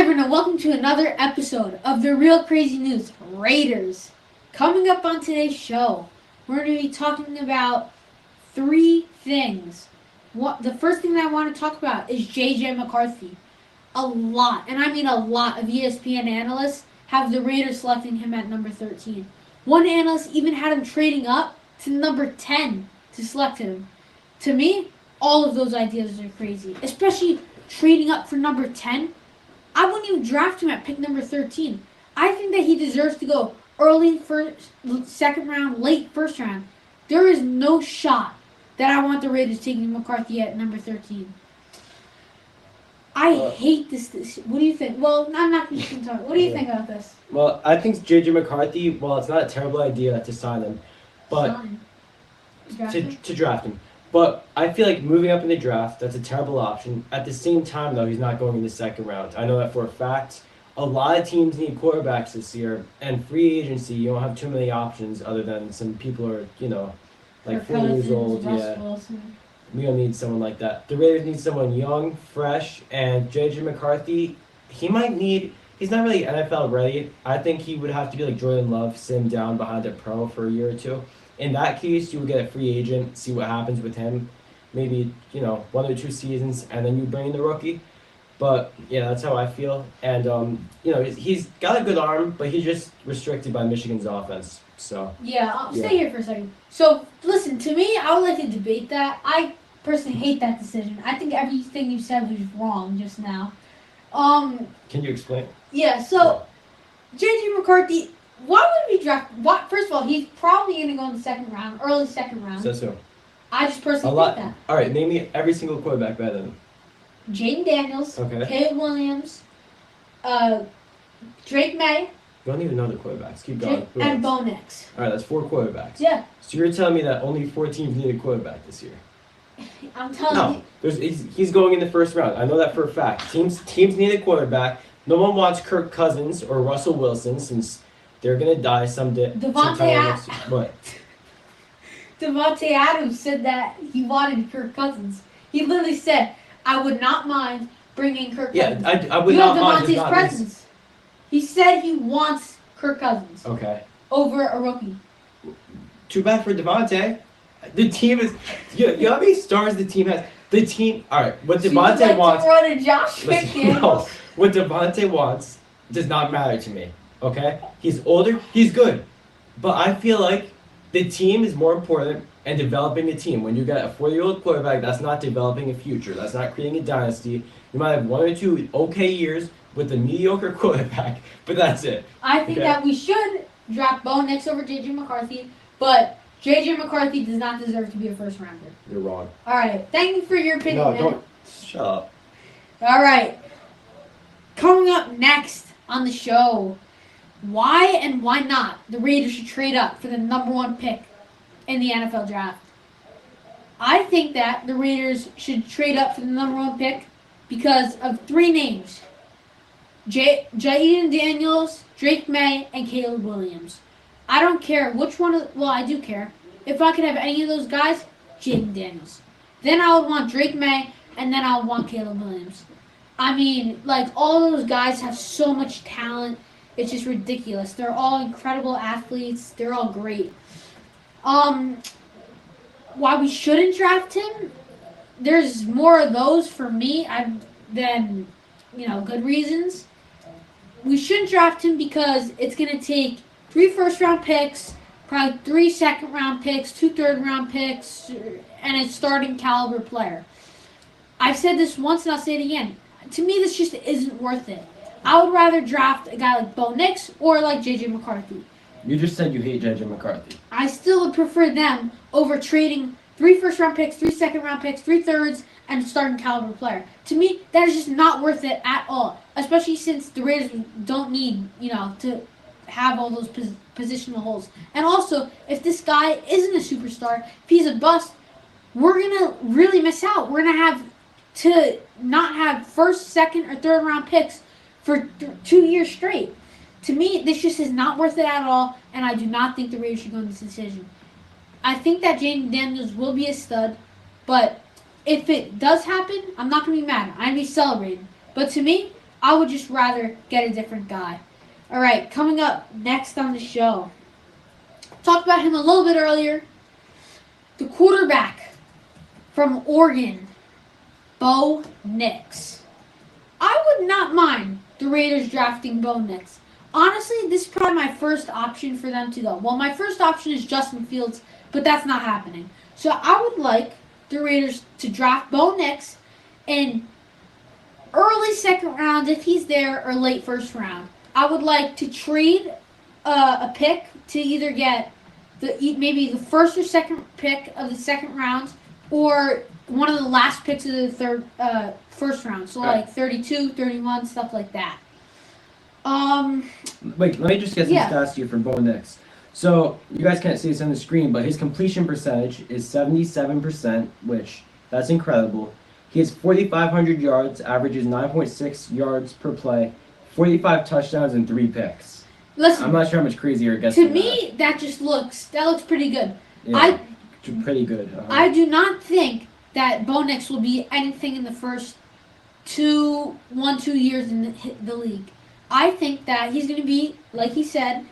everyone, and welcome to another episode of the Real Crazy News Raiders. Coming up on today's show, we're going to be talking about three things. The first thing that I want to talk about is J.J. McCarthy. A lot, and I mean a lot, of ESPN analysts have the Raiders selecting him at number 13. One analyst even had him trading up to number 10 to select him. To me, all of those ideas are crazy, especially trading up for number 10. I wouldn't even draft him at pick number 13. I think that he deserves to go early first, second round, late first round. There is no shot that I want the Raiders taking McCarthy at number 13. I hate this. What do you think? Well, I'm not going to talk. What do you think about this? Well, I think J.J. McCarthy, well, it's not a terrible idea to sign him, but to draft him. But I feel like moving up in the draft, that's a terrible option. At the same time, though, he's not going in the second round. I know that for a fact. A lot of teams need quarterbacks this year, and free agency, you don't have too many options other than some people are, like 40 years old. Wilson. We don't need someone like that. The Raiders need someone young, fresh, and J.J. McCarthy, he's not really NFL ready. I think he would have to be like Jordan Love, sit him down behind a pro for a year or two. In that case, you would get a free agent, see what happens with him. Maybe, 1 or 2 seasons, and then you bring in the rookie. But, yeah, that's how I feel. And, he's got a good arm, but he's just restricted by Michigan's offense. So. Yeah, I'll stay here for a second. So, listen, to me, I would like to debate that. I personally hate that decision. I think everything you said was wrong just now. Can you explain? Yeah, so, J.J. McCarthy, why would we draft? First of all, he's probably going to go in the second round, early second round. Says who? I just personally think that. All right, name me every single quarterback better than him. Jaden Daniels, Okay. Caleb Williams, Drake May, You don't even know the quarterbacks. Keep going. and Bo Nix. All right, that's 4 quarterbacks. Yeah, So you're telling me that only 4 teams need a quarterback this year? I'm telling you. He's going in the first round. I know that for a fact. Teams need a quarterback. No one wants Kirk Cousins or Russell Wilson since they're gonna die someday. What? Devontae Adams said that he wanted Kirk Cousins. He literally said, "I would not mind bringing Kirk Cousins." Yeah, I would not mind. Devontae's presence. He said he wants Kirk Cousins. Okay. Over a rookie. Too bad for Devontae. The team is. You know how many stars the team has? The team. All right. What Devontae wants. To run a Josh McDaniels. No. What Devontae wants does not matter to me. Okay. He's older. He's good. But I feel like the team is more important and developing a team. When you got a 4-year-old quarterback, that's not developing a future. That's not creating a dynasty. You might have 1 or 2 okay years with a mediocre quarterback, but that's it. I think that we should draft Bo Nix over J.J. McCarthy, but J.J. McCarthy does not deserve to be a first rounder. You're wrong. All right. Thank you for your opinion, No, man. don't. Shut up. All right. Coming up next on the show, why and why not the Raiders should trade up for the number 1 pick in the NFL draft. I think that the Raiders should trade up for the number 1 pick because of 3 names. Jaden Daniels, Drake May, and Caleb Williams. I don't care which one well, I do care. If I could have any of those guys, Jaden Daniels. Then I would want Drake May, and then I would want Caleb Williams. I mean, like, all those guys have so much talent. It's just ridiculous. They're all incredible athletes. They're all great. Why we shouldn't draft him, there's more of those for me than, good reasons. We shouldn't draft him because it's going to take 3 first-round picks, probably 3 second-round picks, 2 third-round picks, and a starting caliber player. I've said this once and I'll say it again. To me, this just isn't worth it. I would rather draft a guy like Bo Nix or like J.J. McCarthy. You just said you hate J.J. McCarthy. I still would prefer them over trading 3 first-round picks, 3 second-round picks, 3 thirds, and a starting caliber player. To me, that is just not worth it at all, especially since the Raiders don't need, to have all those positional holes. And also, if this guy isn't a superstar, if he's a bust, we're going to really miss out. We're going to have to not have first, second, or third-round picks for 2 years straight. To me, this just is not worth it at all, and I do not think the Raiders should go in this decision. I think that Jaden Daniels will be a stud, but if it does happen, I'm not going to be mad. I'm going to be celebrating. But to me, I would just rather get a different guy. All right, coming up next on the show. Talked about him a little bit earlier. The quarterback from Oregon, Bo Nix. I would not mind the Raiders drafting Bo Nix. Honestly, this is probably my first option for them to go. Well, my first option is Justin Fields, but that's not happening. So I would like the Raiders to draft Bo Nix in early second round if he's there, or late first round. I would like to trade a pick to either get maybe the first or second pick of the second round, or one of the last picks of the first round. So like 32, 31, stuff like that. Wait, let me just get some Yeah. stats here for Bo Nix. So you guys can't see this on the screen, but his completion percentage is 77%, which that's incredible. He has 4,500 yards, averages 9.6 yards per play, 45 touchdowns, and 3 picks. Listen, I'm not sure how much crazier it gets to than me, that looks pretty good. that. Yeah, pretty good. I do not think that Bo Nix will be anything in the first 2 years in the league. I think that he's going to be, like he said,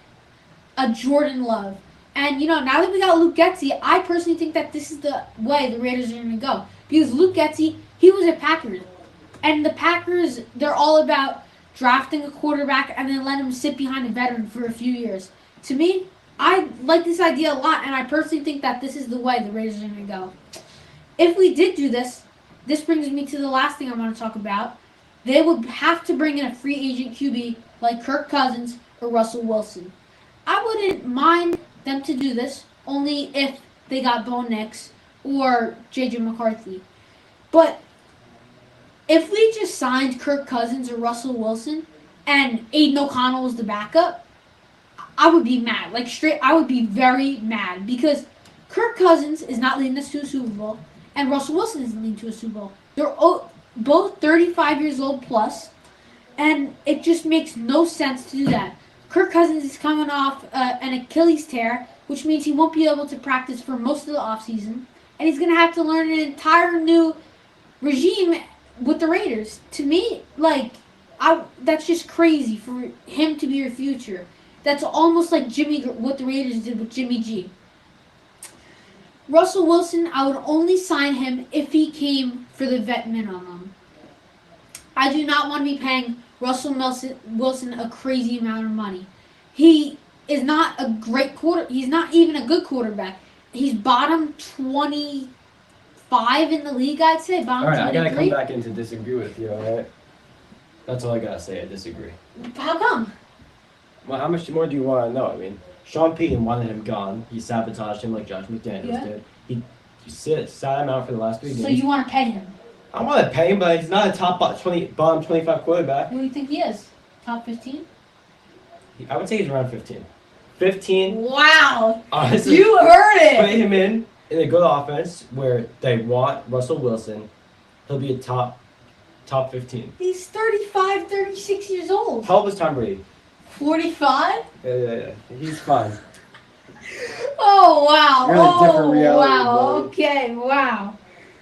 a Jordan Love. And, now that we got Luke Getsy, I personally think that this is the way the Raiders are going to go. Because Luke Getsy, he was a Packers. And the Packers, they're all about drafting a quarterback and then let him sit behind a veteran for a few years. To me, I like this idea a lot, and I personally think that this is the way the Raiders are going to go. If we did do this, this brings me to the last thing I want to talk about. They would have to bring in a free agent QB like Kirk Cousins or Russell Wilson. I wouldn't mind them to do this, only if they got Bo Nix or J.J. McCarthy. But if we just signed Kirk Cousins or Russell Wilson and Aiden O'Connell was the backup, I would be mad. I would be very mad, because Kirk Cousins is not leading us to a Super Bowl, and Russell Wilson isn't leading to a Super Bowl. They're both 35 years old plus, and it just makes no sense to do that. Kirk Cousins is coming off an Achilles tear, which means he won't be able to practice for most of the offseason, and he's going to have to learn an entire new regime with the Raiders. To me, that's just crazy for him to be your future. That's almost like what the Raiders did with Jimmy G. Russell Wilson, I would only sign him if he came for the vet minimum. I do not want to be paying Russell Wilson a crazy amount of money. He is not a great he's not even a good quarterback. He's bottom 25 in the league, I'd say. Bottom 23. All right, I gotta come back in to disagree with you. All right, that's all I gotta say. I disagree. How come? Well, how much more do you want to know? I mean, Sean Payton wanted him gone. He sabotaged him like Josh McDaniels did. He sat him out for the last 3 games. So you want to pay him? I want to pay him, but he's not a top bottom 25 quarterback. What do you think he is? Top 15? I would say he's around 15. 15. Wow! Honestly, You heard it! put him in a good offense where they want Russell Wilson. He'll be a top 15. He's 35, 36 years old. How old is Tom Brady? 45? Yeah. He's fine. Oh, wow. You're in a different reality, wow. buddy. Okay, wow.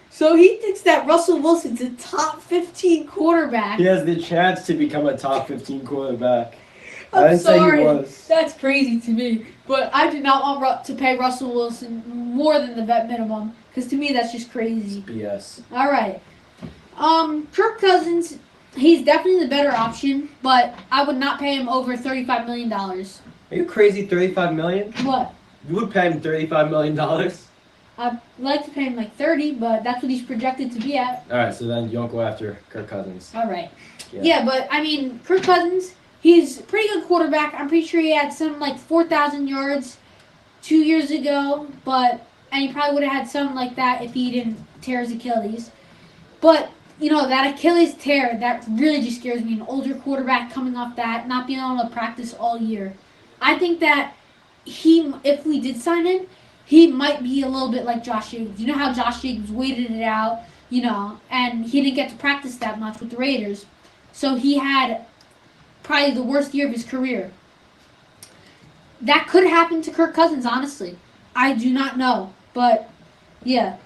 So he thinks that Russell Wilson's a top 15 quarterback. He has the chance to become a top 15 quarterback. I I'm didn't say sorry. he was. That's crazy to me. But I do not want to pay Russell Wilson more than the vet minimum, because to me that's just crazy. BS. All right. Kirk Cousins, he's definitely the better option, but I would not pay him over $35 million. Are you crazy? $35 million? What? You would pay him $35 million? I'd like to pay him like 30, but that's what he's projected to be at. All right, so then you don't go after Kirk Cousins. All right. Yeah, but I mean, Kirk Cousins, he's a pretty good quarterback. I'm pretty sure he had some 4,000 yards 2 years ago, and he probably would have had something like that if he didn't tear his Achilles. But that Achilles tear, that really just scares me. An older quarterback coming off that, not being able to practice all year. I think that if we did sign him, he might be a little bit like Josh Jacobs. You know how Josh Jacobs waited it out, and he didn't get to practice that much with the Raiders. So he had probably the worst year of his career. That could happen to Kirk Cousins, honestly. I do not know. But, yeah.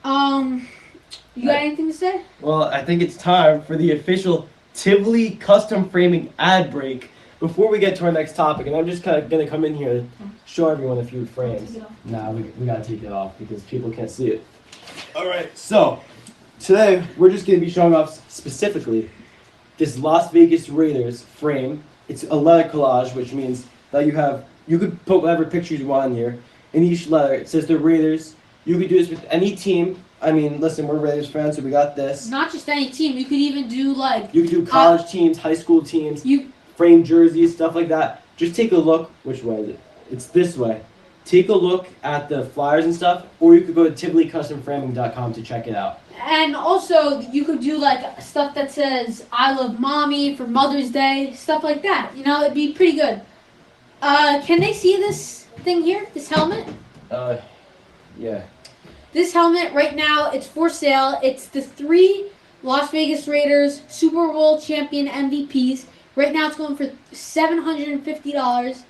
You got anything to say? Well, I think it's time for the official Tivoli Custom Framing ad break before we get to our next topic. And I'm just kind of going to come in here and show everyone a few frames. Nah, we got to take it off because people can't see it. All right, so today we're just going to be showing off specifically this Las Vegas Raiders frame. It's a letter collage, which means that you could put whatever pictures you want in here. In each letter, it says the Raiders. You could do this with any team. I mean, listen, we're Raiders fans, so we got this. Not just any team. You could even do like. You could do college teams, high school teams, frame jerseys, stuff like that. Just take a look. Which way is it? It's this way. Take a look at the flyers and stuff, or you could go to TivoliCustomFraming.com to check it out. And also, you could do like stuff that says "I love mommy" for Mother's Day, stuff like that. You know, it'd be pretty good. Can they see this thing here? This helmet? Yeah. This helmet right now, it's for sale. It's the 3 Las Vegas Raiders Super Bowl champion MVPs. Right now, it's going for $750.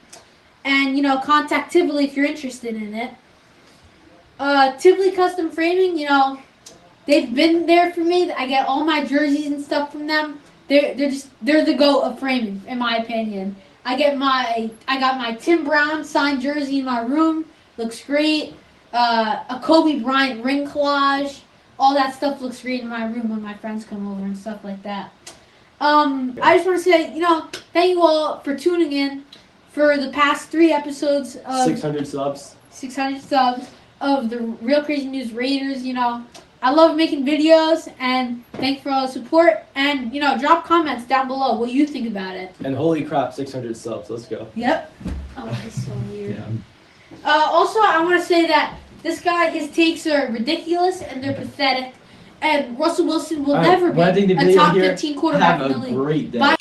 And, you know, contact Tivoli if you're interested in it. Tivoli Custom Framing, you know, they've been there for me. I get all my jerseys and stuff from them. They're the GOAT of framing, in my opinion. I got my Tim Brown signed jersey in my room. Looks great. A Kobe Bryant ring collage. All that stuff looks great in my room when my friends come over and stuff like that. I just want to say, you know, thank you all for tuning in for the past 3 episodes of 600 subs. 600 subs of the Real Crazy News Raiders. You know, I love making videos, and thanks for all the support. And, you know, drop comments down below what you think about it. And holy crap, 600 subs. Let's go. Yep. Oh, that's so weird. Yeah. Also, I want to say that this guy, his takes are ridiculous and they're pathetic. And Russell Wilson will never be I think the a video top here, 15 quarterback in the have a league. great day. Bye.